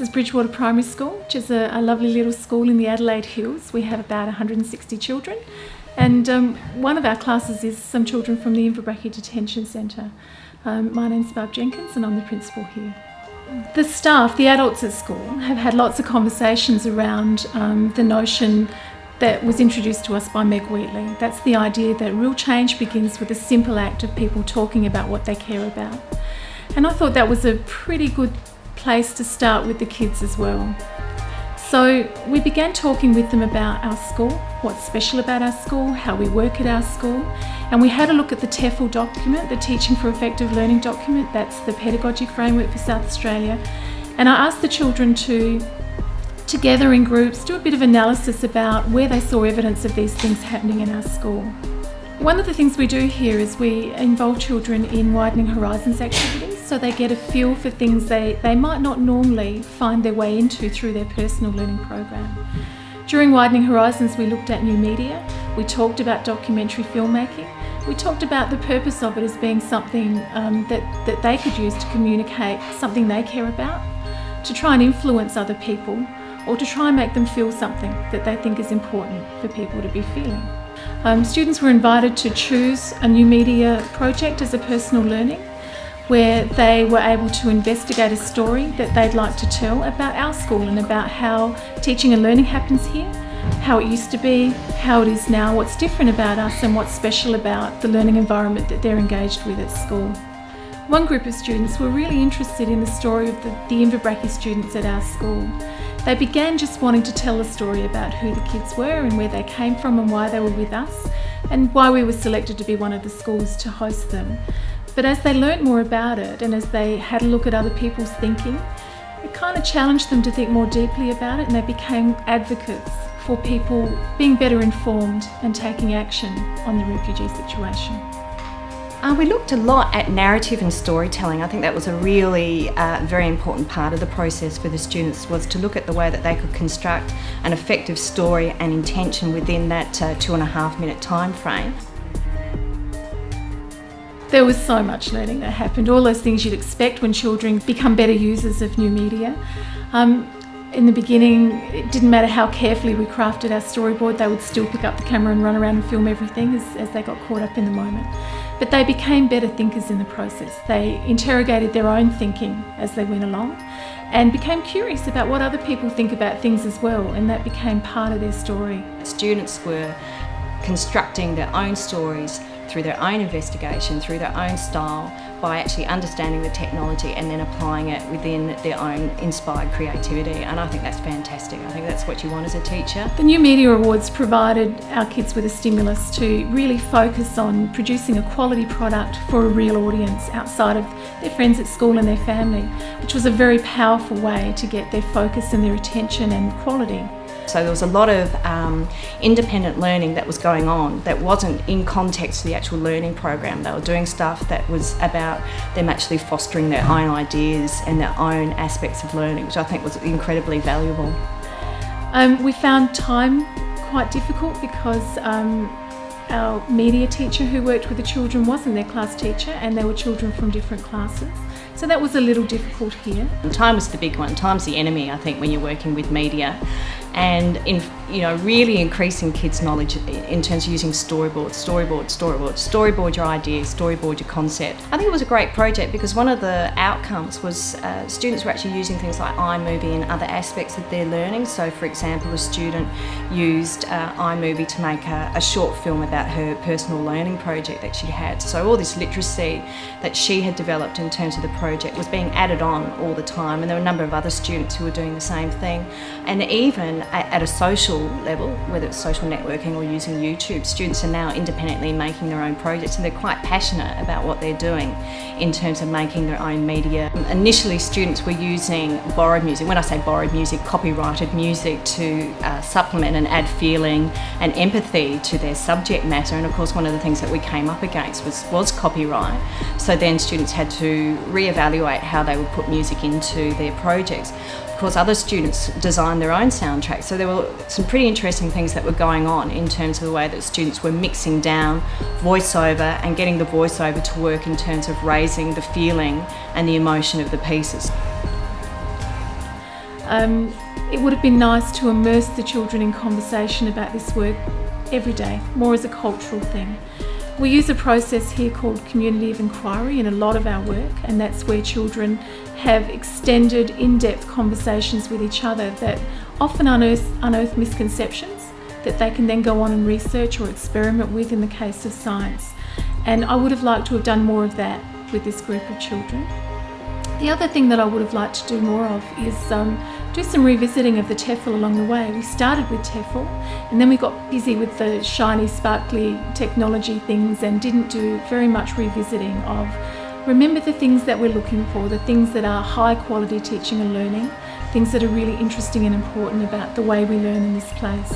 is Bridgewater Primary School, which is a lovely little school in the Adelaide Hills. We have about 160 children, and one of our classes is some children from the Inverbrackie Detention Centre. My name's Barb Jenkins and I'm the principal here. The staff, the adults at school, have had lots of conversations around the notion that was introduced to us by Meg Wheatley. That's the idea that real change begins with a simple act of people talking about what they care about. And I thought that was a pretty good place to start with the kids as well. So we began talking with them about our school, what's special about our school, how we work at our school, and we had a look at the TeFL document, the Teaching for Effective Learning document. That's the pedagogy framework for South Australia. And I asked the children to, together in groups, do a bit of analysis about where they saw evidence of these things happening in our school. One of the things we do here is we involve children in widening horizons activities, so they get a feel for things they might not normally find their way into through their personal learning program. During Widening Horizons we looked at new media, we talked about documentary filmmaking, we talked about the purpose of it as being something that they could use to communicate something they care about, to try and influence other people, or to try and make them feel something that they think is important for people to be feeling. Students were invited to choose a new media project as a personal learning, where they were able to investigate a story that they'd like to tell about our school and about how teaching and learning happens here, how it used to be, how it is now, what's different about us and what's special about the learning environment that they're engaged with at school. One group of students were really interested in the story of the Inverbrackie students at our school. They began just wanting to tell a story about who the kids were and where they came from and why they were with us and why we were selected to be one of the schools to host them. But as they learnt more about it and as they had a look at other people's thinking, it kind of challenged them to think more deeply about it, and they became advocates for people being better informed and taking action on the refugee situation. We looked a lot at narrative and storytelling. I think that was a really very important part of the process for the students, was to look at the way that they could construct an effective story and intention within that 2.5 minute time frame. There was so much learning that happened, all those things you'd expect when children become better users of new media. In the beginning, it didn't matter how carefully we crafted our storyboard, they would still pick up the camera and run around and film everything as they got caught up in the moment. But they became better thinkers in the process. They interrogated their own thinking as they went along and became curious about what other people think about things as well, and that became part of their story. Students were constructing their own stories through their own investigation, through their own style, by actually understanding the technology and then applying it within their own inspired creativity. And I think that's fantastic. I think that's what you want as a teacher. The New Media Awards provided our kids with a stimulus to really focus on producing a quality product for a real audience outside of their friends at school and their family, which was a very powerful way to get their focus and their attention and quality. So there was a lot of independent learning that was going on that wasn't in context to the actual learning program. They were doing stuff that was about them actually fostering their own ideas and their own aspects of learning, which I think was incredibly valuable. We found time quite difficult because our media teacher who worked with the children wasn't their class teacher, and there were children from different classes. So that was a little difficult here. Time was the big one. Time's the enemy, I think, when you're working with media. And really increasing kids' knowledge in terms of using storyboard your ideas, storyboard your concept. I think it was a great project because one of the outcomes was students were actually using things like iMovie and other aspects of their learning. So for example, a student used iMovie to make a short film about her personal learning project that she had. So all this literacy that she had developed in terms of the project was being added on all the time, and there were a number of other students who were doing the same thing. And even at a social level, whether it's social networking or using YouTube, students are now independently making their own projects, and they're quite passionate about what they're doing in terms of making their own media. Initially, students were using borrowed music. When I say borrowed music, copyrighted music, to supplement and add feeling and empathy to their subject matter. And of course, one of the things that we came up against was copyright. So then students had to reevaluate how they would put music into their projects. Of course, other students designed their own soundtracks, so there were some pretty interesting things that were going on in terms of the way that students were mixing down voiceover and getting the voiceover to work in terms of raising the feeling and the emotion of the pieces. It would have been nice to immerse the children in conversation about this work every day, more as a cultural thing. We use a process here called community of inquiry in a lot of our work, and that's where children have extended, in-depth conversations with each other that often unearth misconceptions that they can then go on and research or experiment with in the case of science. And I would have liked to have done more of that with this group of children. The other thing that I would have liked to do more of is do some revisiting of the TeFL along the way. We started with TeFL and then we got busy with the shiny, sparkly technology things and didn't do very much revisiting of remember the things that we're looking for, the things that are high quality teaching and learning, things that are really interesting and important about the way we learn in this place.